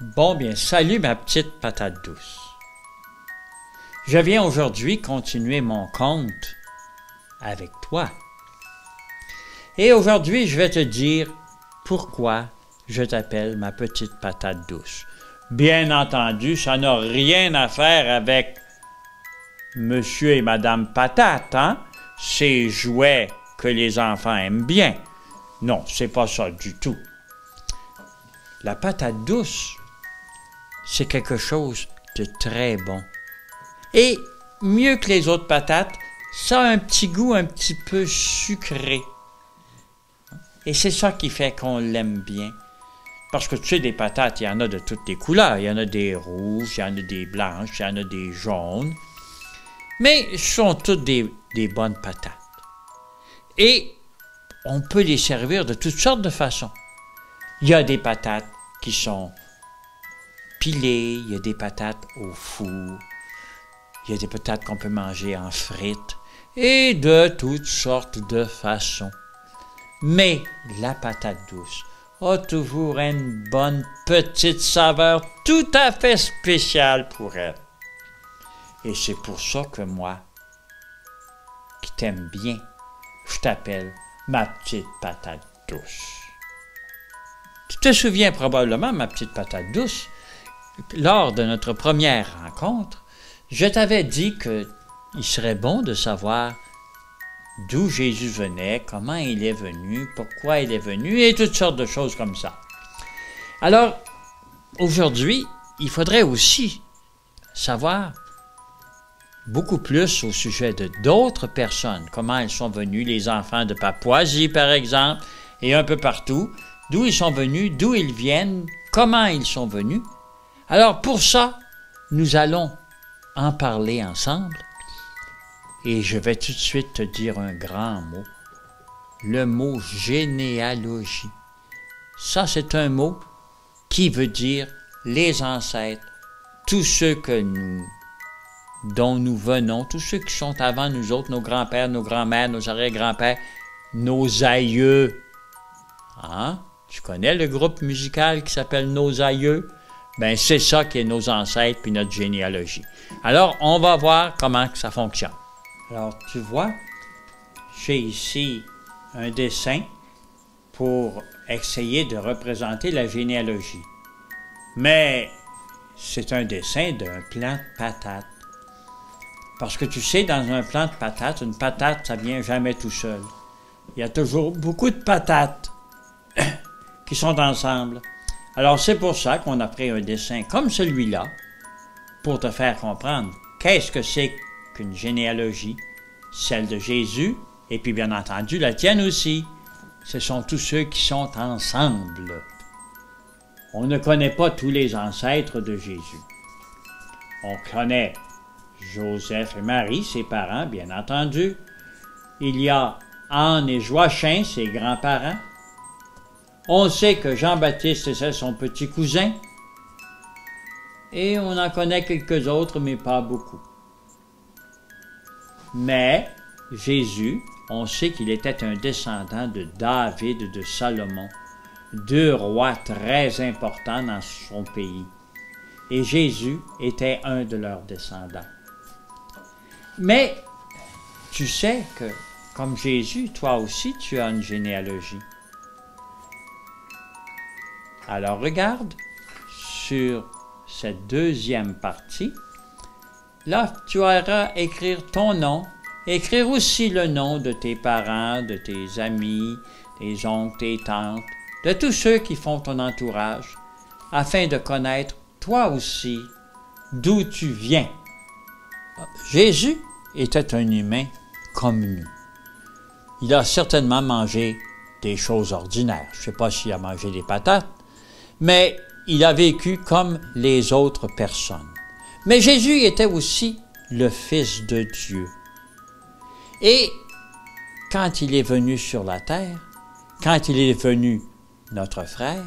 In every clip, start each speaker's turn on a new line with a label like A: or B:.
A: Bon, bien, salut ma petite patate douce. Je viens aujourd'hui continuer mon conte avec toi. Et aujourd'hui, je vais te dire pourquoi je t'appelle ma petite patate douce. Bien entendu, ça n'a rien à faire avec Monsieur et Madame Patate, hein? Ces jouets que les enfants aiment bien. Non, c'est pas ça du tout. La patate douce, c'est quelque chose de très bon. Et mieux que les autres patates, ça a un petit goût un petit peu sucré. Et c'est ça qui fait qu'on l'aime bien. Parce que tu sais, des patates, il y en a de toutes les couleurs. Il y en a des rouges, il y en a des blanches, il y en a des jaunes. Mais ce sont toutes des bonnes patates. Et on peut les servir de toutes sortes de façons. Il y a des patates qui sont pilées, il y a des patates au four, il y a des patates qu'on peut manger en frites, et de toutes sortes de façons. Mais la patate douce a toujours une bonne petite saveur tout à fait spéciale pour elle. Et c'est pour ça que moi, qui t'aime bien, je t'appelle ma petite patate douce. Tu te souviens probablement, ma petite patate douce, lors de notre première rencontre, je t'avais dit qu'il serait bon de savoir d'où Jésus venait, comment il est venu, pourquoi il est venu, et toutes sortes de choses comme ça. Alors, aujourd'hui, il faudrait aussi savoir beaucoup plus au sujet de d'autres personnes, comment elles sont venues, les enfants de Papouasie, par exemple, et un peu partout, d'où ils sont venus, d'où ils viennent, comment ils sont venus. Alors, pour ça, nous allons en parler ensemble. Et je vais tout de suite te dire un grand mot. Le mot généalogie. Ça, c'est un mot qui veut dire les ancêtres, tous ceux dont nous venons, tous ceux qui sont avant nous autres, nos grands-pères, nos grands-mères, nos arrière-grands-pères, nos aïeux. Hein? Tu connais le groupe musical qui s'appelle Nos aïeux? Ben, c'est ça qui est nos ancêtres puis notre généalogie. Alors, on va voir comment ça fonctionne. Alors, tu vois, j'ai ici un dessin pour essayer de représenter la généalogie. Mais c'est un dessin d'un plant de patate. Parce que tu sais, dans un plant de patate, une patate, ça vient jamais tout seul. Il y a toujours beaucoup de patates qui sont ensemble. Alors, c'est pour ça qu'on a pris un dessin comme celui-là pour te faire comprendre qu'est-ce que c'est qu'une généalogie, celle de Jésus, et puis bien entendu la tienne aussi. Ce sont tous ceux qui sont ensemble. On ne connaît pas tous les ancêtres de Jésus. On connaît Joseph et Marie, ses parents, bien entendu. Il y a Anne et Joachim, ses grands-parents. On sait que Jean-Baptiste était son petit cousin. Et on en connaît quelques autres, mais pas beaucoup. Mais Jésus, on sait qu'il était un descendant de David et de Salomon, deux rois très importants dans son pays. Et Jésus était un de leurs descendants. Mais tu sais que, comme Jésus, toi aussi, tu as une généalogie. Alors regarde, sur cette deuxième partie, là, tu auras écrire ton nom, écrire aussi le nom de tes parents, de tes amis, tes oncles, tes tantes, de tous ceux qui font ton entourage, afin de connaître toi aussi d'où tu viens. Jésus était un humain comme nous. Il a certainement mangé des choses ordinaires. Je ne sais pas s'il a mangé des patates, mais il a vécu comme les autres personnes. Mais Jésus était aussi le Fils de Dieu. Et quand il est venu sur la terre, quand il est venu notre frère,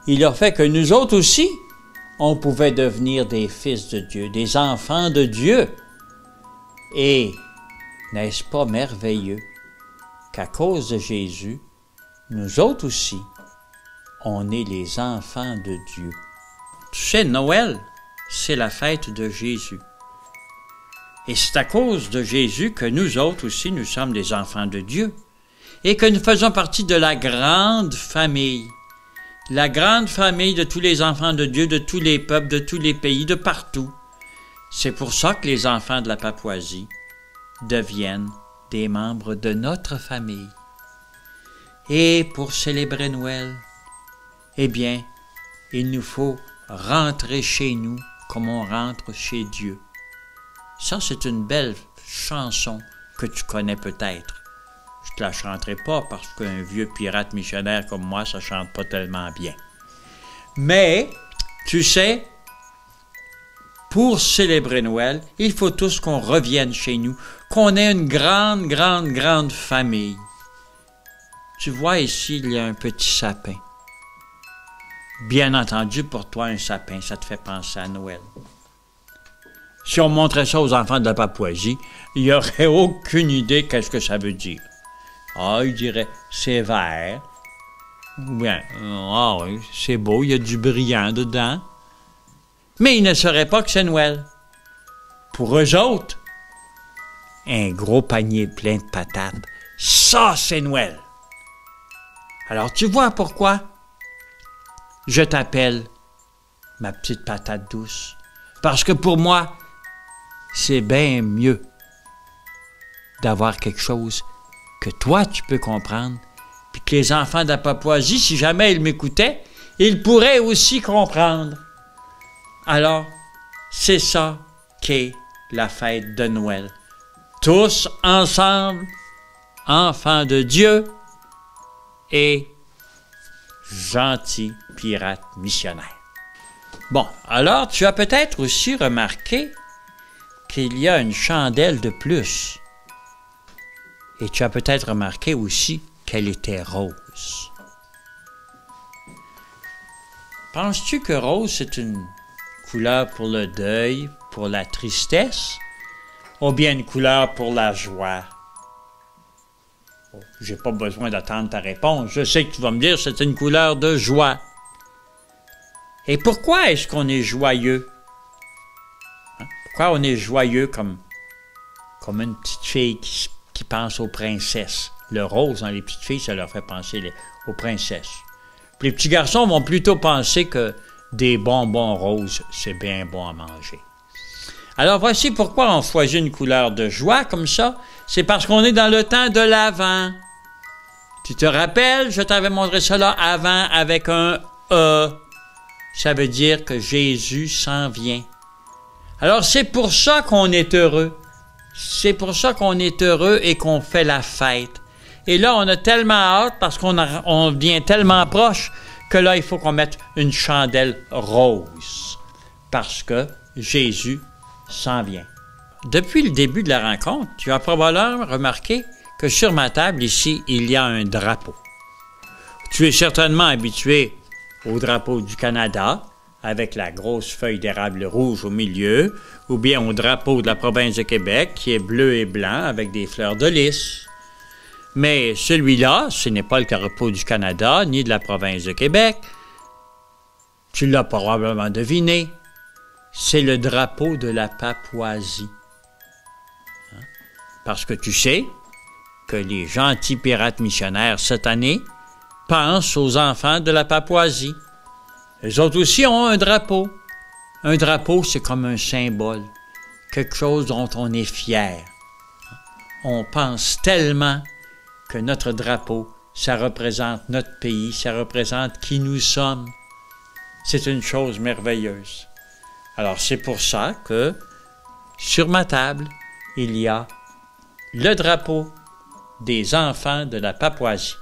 A: il a fait que nous autres aussi, on pouvait devenir des fils de Dieu, des enfants de Dieu. Et n'est-ce pas merveilleux qu'à cause de Jésus, nous autres aussi, on est les enfants de Dieu. tu sais, Noël, c'est la fête de Jésus. Et c'est à cause de Jésus que nous autres aussi, nous sommes des enfants de Dieu et que nous faisons partie de la grande famille de tous les enfants de Dieu, de tous les peuples, de tous les pays, de partout. C'est pour ça que les enfants de la Papouasie deviennent des membres de notre famille. Et pour célébrer Noël, eh bien, il nous faut rentrer chez nous comme on rentre chez Dieu. Ça, c'est une belle chanson que tu connais peut-être. Je te la chanterai pas parce qu'un vieux pirate missionnaire comme moi, ça chante pas tellement bien. Mais, tu sais, pour célébrer Noël, il faut tous qu'on revienne chez nous, qu'on ait une grande famille. Tu vois ici, il y a un petit sapin. Bien entendu, pour toi, un sapin, ça te fait penser à Noël. Si on montrait ça aux enfants de la Papouasie, ils n'auraient aucune idée qu'est-ce que ça veut dire. Ah, ils diraient, c'est vert. Bien, ah oui, c'est beau, il y a du brillant dedans. Mais ils ne sauraient pas que c'est Noël. Pour eux autres, un gros panier plein de patates, ça, c'est Noël. Alors, tu vois pourquoi je t'appelle ma petite patate douce. Parce que pour moi, c'est bien mieux d'avoir quelque chose que toi, tu peux comprendre, puis que les enfants de la Papouasie, si jamais ils m'écoutaient, ils pourraient aussi comprendre. Alors, c'est ça qu'est la fête de Noël. Tous ensemble, enfants de Dieu et gentils pirates missionnaires. Bon, alors tu as peut-être aussi remarqué qu'il y a une chandelle de plus. Et tu as peut-être remarqué aussi qu'elle était rose. Penses-tu que rose, c'est une couleur pour le deuil, pour la tristesse, ou bien une couleur pour la joie? Oh, j'ai pas besoin d'attendre ta réponse. Je sais que tu vas me dire que c'est une couleur de joie. Et pourquoi est-ce qu'on est joyeux? Hein? Pourquoi on est joyeux comme une petite fille qui pense aux princesses? Le rose, les petites filles, ça leur fait penser aux princesses. Puis les petits garçons vont plutôt penser que des bonbons roses, c'est bien bon à manger. Alors voici pourquoi on choisit une couleur de joie comme ça. C'est parce qu'on est dans le temps de l'Avent. Tu te rappelles, je t'avais montré ça là, avant avec un E. Ça veut dire que Jésus s'en vient. Alors c'est pour ça qu'on est heureux. C'est pour ça qu'on est heureux et qu'on fait la fête. Et là, on a tellement hâte parce qu'on vient tellement proche que là, il faut qu'on mette une chandelle rose parce que Jésus s'en vient. Depuis le début de la rencontre, tu as probablement remarqué que sur ma table ici, il y a un drapeau. Tu es certainement habitué au drapeau du Canada, avec la grosse feuille d'érable rouge au milieu, ou bien au drapeau de la province de Québec, qui est bleu et blanc, avec des fleurs de lys. Mais celui-là, ce n'est pas le drapeau du Canada, ni de la province de Québec. Tu l'as probablement deviné. C'est le drapeau de la Papouasie. Parce que tu sais que les gentils pirates missionnaires, cette année, pensent aux enfants de la Papouasie. Eux autres aussi ont un drapeau. Un drapeau, c'est comme un symbole, quelque chose dont on est fier. On pense tellement que notre drapeau, ça représente notre pays, ça représente qui nous sommes. C'est une chose merveilleuse. Alors, c'est pour ça que, sur ma table, il y a le drapeau des enfants de la Papouasie.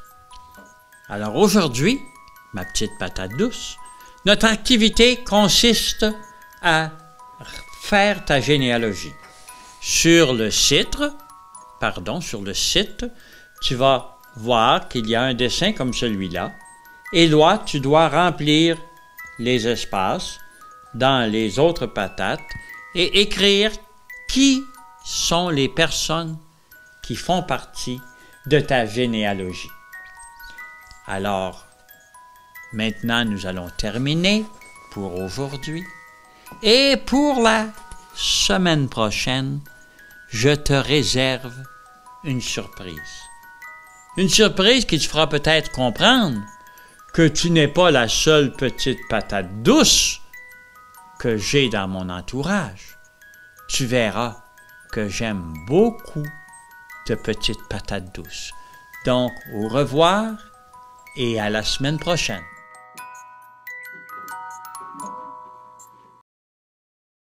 A: Alors, aujourd'hui, ma petite patate douce, notre activité consiste à faire ta généalogie. Sur le site, tu vas voir qu'il y a un dessin comme celui-là. Et là, tu dois remplir les espaces dans les autres patates et écrire qui sont les personnes qui font partie de ta généalogie. Alors, maintenant, nous allons terminer pour aujourd'hui. Et pour la semaine prochaine, je te réserve une surprise. Une surprise qui te fera peut-être comprendre que tu n'es pas la seule petite patate douce que j'ai dans mon entourage. Tu verras que j'aime beaucoup de petites patates douces. Donc, au revoir et à la semaine prochaine.